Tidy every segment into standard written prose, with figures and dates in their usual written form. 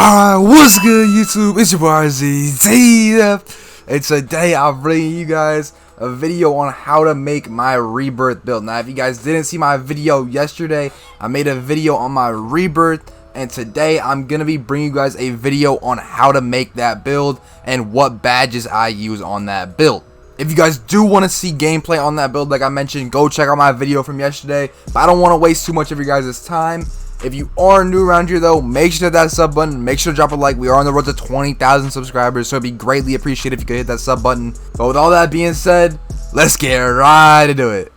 Alright, what's good YouTube? It's your boy Aurzyn, and today I'm bringing you guys a video on how to make my Rebirth build. Now if you guys didn't see my video yesterday, I made a video on my Rebirth, and today I'm gonna be bringing you guys a video on how to make that build and what badges I use on that build. If you guys do want to see gameplay on that build, like I mentioned, go check out my video from yesterday, but I don't want to waste too much of your guys' time. If you are new around here though, make sure to hit that sub button, make sure to drop a like. We are on the road to 20,000 subscribers, so it'd be greatly appreciated if you could hit that sub button. But with all that being said, let's get right into it.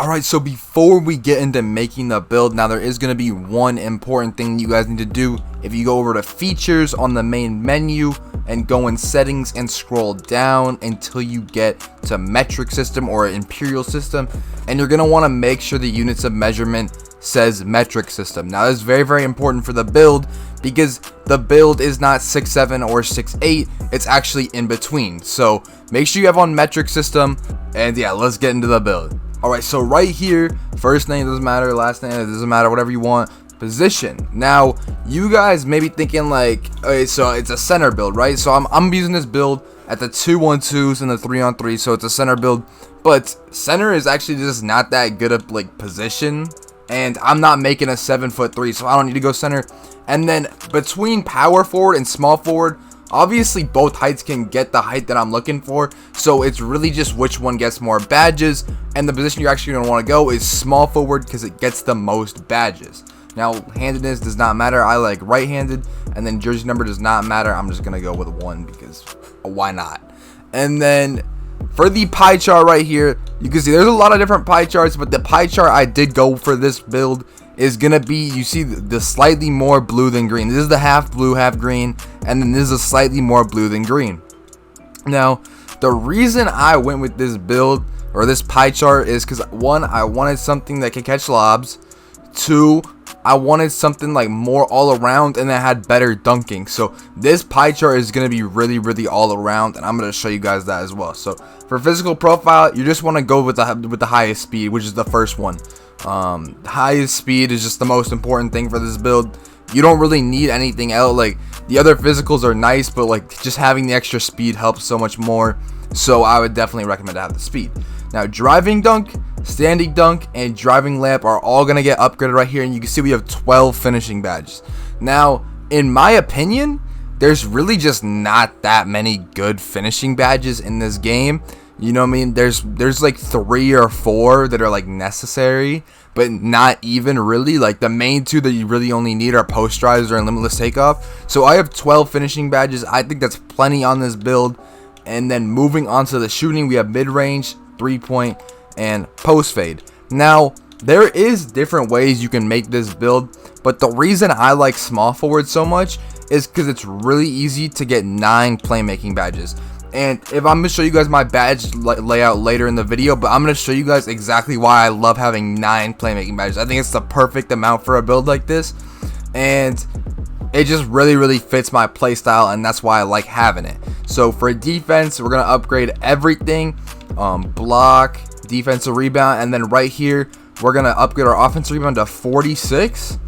Alright, so before we get into making the build, now there is going to be one important thing you guys need to do. If you go over to features on the main menu and go in settings and scroll down until you get to metric system or imperial system, and you're going to want to make sure the units of measurement says metric system. Now this is very important for the build, because the build is not 6'7 or 6'8, it's actually in between. So make sure you have on metric system, and yeah, let's get into the build. Alright, so right here, first name doesn't matter, last name it doesn't matter, whatever you want. Position. Now you guys may be thinking like, okay, so it's a center build, right? So I'm using this build at the 2-1-2s and the 3-on-3, so it's a center build, but center is actually just not that good of like position, and I'm not making a 7'3", so I don't need to go center. And then between power forward and small forward, obviously both heights can get the height that I'm looking for, so it's really just which one gets more badges, and the position you're actually going to want to go is small forward because it gets the most badges. Now handedness does not matter, I like right-handed, and then jersey number does not matter. I'm just going to go with 1 because why not. And then for the pie chart right here, you can see there's a lot of different pie charts, but the pie chart I did go for this build is gonna be, you see the slightly more blue than green. This is the half blue half green, and then this is a slightly more blue than green. Now the reason I went with this build or this pie chart is because 1, I wanted something that can catch lobs, 2, I wanted something like more all around and that had better dunking. So this pie chart is going to be really all around, and I'm going to show you guys that as well. So for physical profile, you just want to go with the highest speed, which is the first one. Highest speed is just the most important thing for this build. You don't really need anything else. Like the other physicals are nice, but like just having the extra speed helps so much more. So I would definitely recommend to have the speed. Now driving dunk, standing dunk, and driving lamp are all gonna get upgraded right here, and you can see we have 12 finishing badges. Now in my opinion, there's really just not that many good finishing badges in this game. You know what I mean? There's like 3 or 4 that are like necessary, but not even really. Like the main 2 that you really only need are post drives or limitless takeoff. So I have 12 finishing badges. I think that's plenty on this build. And then moving on to the shooting, we have mid-range, 3-point, and post fade. Now there is different ways you can make this build, but the reason I like small forward so much is because it's really easy to get 9 playmaking badges. And if I'm gonna show you guys my badge layout later in the video, but I'm gonna show you guys exactly why I love having 9 playmaking badges. I think it's the perfect amount for a build like this, and it just really fits my playstyle, and that's why I like having it. So for defense, we're gonna upgrade everything, block, defensive rebound, and then right here we're gonna upgrade our offensive rebound to 46,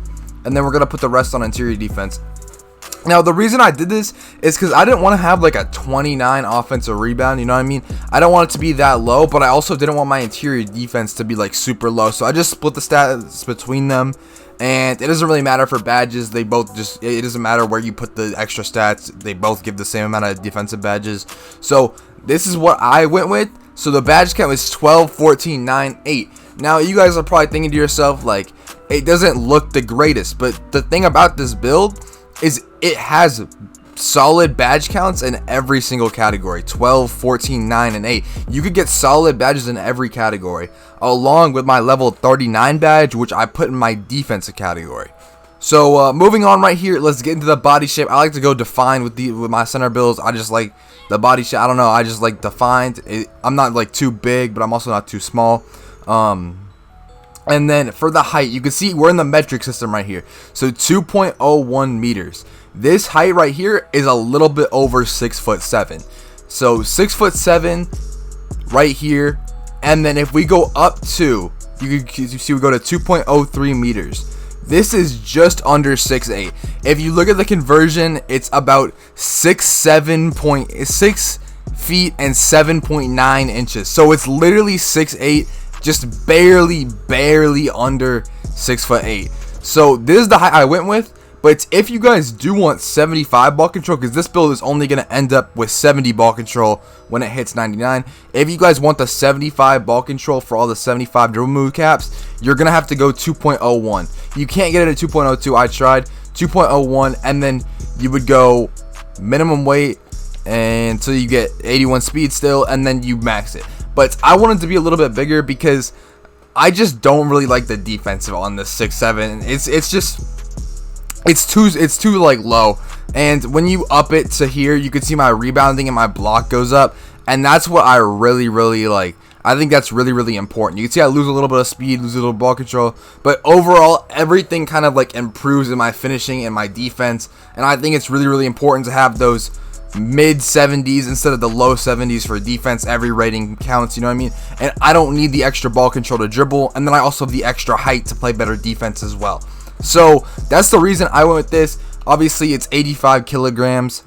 and then we're gonna put the rest on interior defense. Now the reason I did this is because I didn't want to have like a 29 offensive rebound, you know what I mean? I don't want it to be that low, but I also didn't want my interior defense to be like super low, so I just split the stats between them. And it doesn't really matter for badges, they both just, it doesn't matter where you put the extra stats, they both give the same amount of defensive badges. So this is what I went with. So the badge count is 12, 14, 9, 8. Now you guys are probably thinking to yourself like, it doesn't look the greatest, but the thing about this build is it has solid badge counts in every single category: 12, 14, 9, and 8. You could get solid badges in every category, along with my level 39 badge, which I put in my defensive category. So moving on right here, let's get into the body shape. I like to go defined with my center builds. I just like the body shape. I don't know, I just like defined. I'm not like too big, but I'm also not too small. And then for the height, you can see we're in the metric system right here. So 2.01 meters. This height right here is a little bit over 6'7". So 6'7" right here. And then if we go up to you see we go to 2.03 meters. This is just under 6'8". If you look at the conversion, it's about 6 feet and 7.9 inches. So it's literally 6'8", just barely under 6'8". So this is the height I went with. But if you guys do want 75 ball control, because this build is only going to end up with 70 ball control when it hits 99. If you guys want the 75 ball control for all the 75 dribble move caps, you're going to have to go 2.01. You can't get it at 2.02. I tried 2.01, and then you would go minimum weight until you get 81 speed still, and then you max it. But I wanted to be a little bit bigger because I just don't really like the defensive on this 6'7". It's too like low, and when you up it to here, you can see my rebounding and my block goes up, and that's what I really like. I think that's really important. You can see I lose a little bit of speed, lose a little ball control, but overall everything kind of like improves in my finishing and my defense, and I think it's really important to have those mid 70s instead of the low 70s for defense. Every rating counts, you know what I mean? And I don't need the extra ball control to dribble, and then I also have the extra height to play better defense as well. So that's the reason I went with this. Obviously it's 85 kilograms,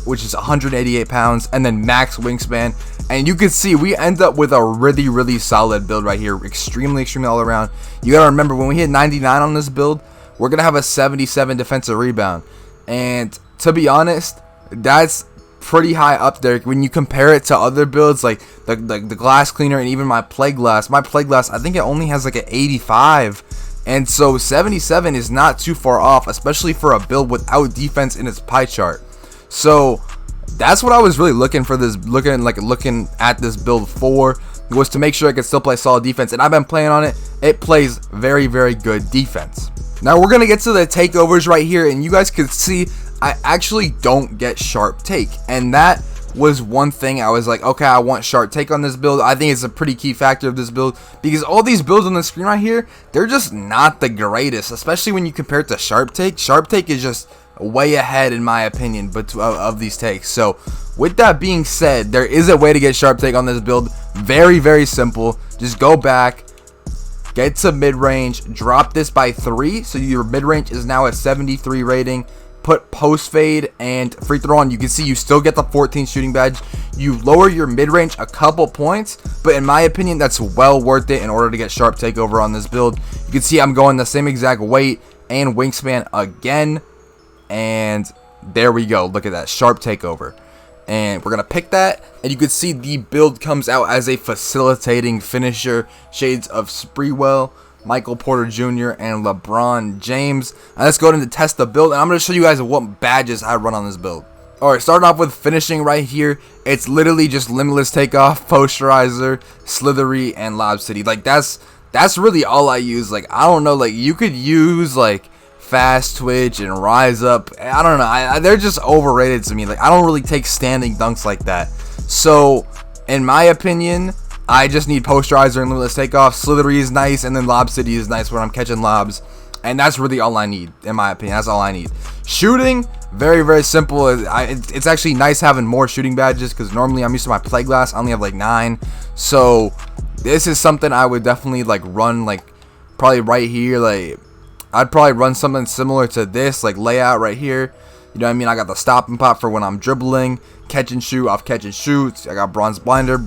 which is 188 pounds, and then max wingspan, and you can see we end up with a really solid build right here. Extremely all around. You gotta remember, when we hit 99 on this build, we're gonna have a 77 defensive rebound, and to be honest, that's pretty high up there when you compare it to other builds like the glass cleaner and even my plate glass. I think it only has like an 85. And so 77 is not too far off, especially for a build without defense in its pie chart. So that's what I was really looking for this, looking at this build for, was to make sure I could still play solid defense. And I've been playing on it. It plays very good defense. Now we're gonna get to the takeovers right here, and you guys can see I actually don't get sharp take, and that was one thing I was like, okay, I want sharp take on this build. I think it's a pretty key factor of this build, because all these builds on the screen right here, they're just not the greatest, especially when you compare it to sharp take. Sharp take is just way ahead in my opinion, but of these takes. So with that being said, there is a way to get sharp take on this build. Very simple. Just go back, get to mid-range, drop this by 3, so your mid-range is now at 73 rating. Put post fade and free throw on. You can see you still get the 14 shooting badge. You lower your mid-range a couple points, but in my opinion that's well worth it in order to get sharp takeover on this build. You can see I'm going the same exact weight and wingspan again, and there we go. Look at that, sharp takeover. And we're gonna pick that, and you can see the build comes out as a facilitating finisher, shades of Spreewell, Michael Porter Jr., and LeBron James. Now let's go ahead and test the build, and I'm going to show you guys what badges I run on this build. Alright, starting off with finishing right here, it's literally just Limitless Takeoff, Posterizer, Slithery, and Lob City. Like, that's really all I use. Like, I don't know, like, you could use, like, Fast Twitch and Rise Up. I don't know, they're just overrated to me. Like, I don't really take standing dunks like that. So, in my opinion, I just need Posterizer and Limitless Takeoff. Slithery is nice, and then Lob City is nice when I'm catching lobs. And that's really all I need, in my opinion. That's all I need. Shooting, very simple. It's actually nice having more shooting badges, because normally I'm used to my plate glass. I only have like 9. So this is something I would definitely like run, like probably right here. Like I'd probably run something similar to this, like layout right here. You know what I mean? I got the stop and pop for when I'm dribbling, catch and shoot, off catch and shoots. I got bronze blinder,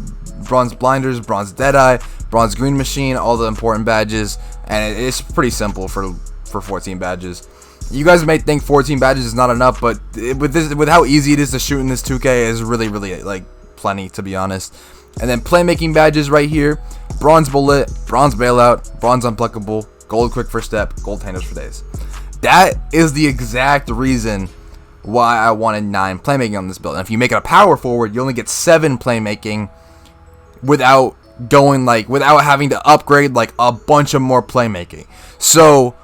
bronze blinders, bronze deadeye, bronze green machine, all the important badges, and it's pretty simple for 14 badges. You guys may think 14 badges is not enough, but with how easy it is to shoot in this 2K is really like plenty, to be honest. And then playmaking badges right here: bronze bullet, bronze bailout, bronze unpluckable, gold quick first step, gold handles for days. That is the exact reason why I wanted 9 playmaking on this build. And if you make it a power forward, you only get 7 playmaking without having to upgrade like a bunch of more playmaking. So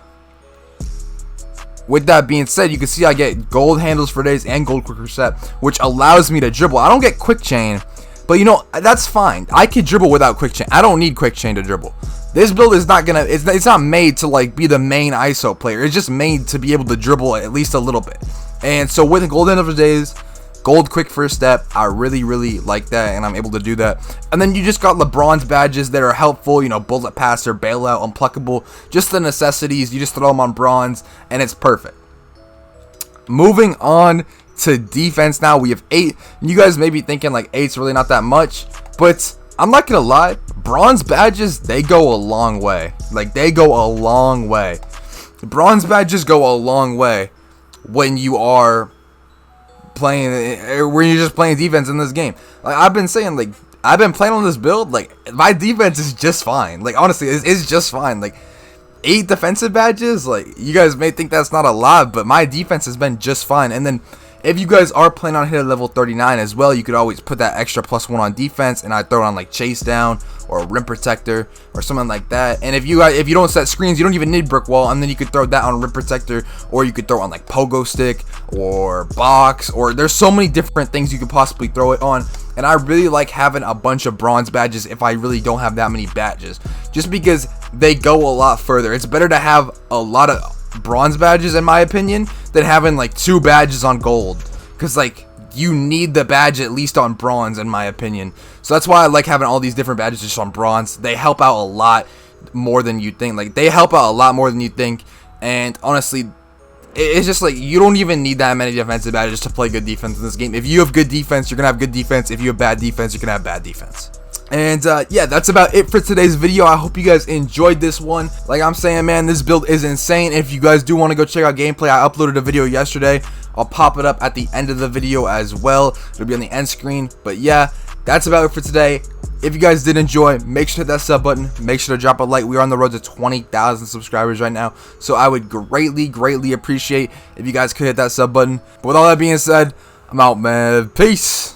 with that being said, you can see I get gold handles for days and gold quick step, which allows me to dribble. I don't get quick chain, but you know, that's fine. I can dribble without quick chain. I don't need quick chain to dribble. This build is not gonna, it's not made to like be the main ISO player. It's just made to be able to dribble at least a little bit. And so with gold handles for days, Gold quick first step, I really like that, and I'm able to do that. And then you just got the bronze badges that are helpful, you know, bullet passer, bailout, unpluckable, just the necessities. You just throw them on bronze and it's perfect. Moving on to defense now, we have 8. You guys may be thinking like 8's really not that much, but I'm not gonna lie, bronze badges, they go a long way. Like, they go a long way. Bronze badges go a long way when you are playing, when you're just playing defense in this game. Like, I've been saying, like, I've been playing on this build, like, my defense is just fine. Like, honestly, it's just fine. Like, 8 defensive badges, like, you guys may think that's not a lot, but my defense has been just fine. And then if you guys are planning on hitting level 39 as well, you could always put that extra +1 on defense, and I throw it on like chase down or rim protector or something like that. And if you don't set screens, you don't even need brick wall, and then you could throw that on rim protector, or you could throw it on like pogo stick or box, or there's so many different things you could possibly throw it on. And I really like having a bunch of bronze badges if I really don't have that many badges, just because they go a lot further. It's better to have a lot of bronze badges, in my opinion, than having like 2 badges on gold, because like you need the badge at least on bronze, in my opinion. So that's why I like having all these different badges just on bronze. They help out a lot more than you think. Like, they help out a lot more than you think. And honestly, it's just like, you don't even need that many defensive badges to play good defense in this game. If you have good defense, you're gonna have good defense. If you have bad defense, you're gonna have bad defense. And yeah, that's about it for today's video. I hope you guys enjoyed this one. Like I'm saying, man, this build is insane. If you guys do want to go check out gameplay, I uploaded a video yesterday. I'll pop it up at the end of the video as well. It'll be on the end screen. But yeah, that's about it for today. If you guys did enjoy, make sure to hit that sub button. Make sure to drop a like. We are on the road to 20,000 subscribers right now, so I would greatly appreciate if you guys could hit that sub button. But with all that being said, I'm out, man. Peace.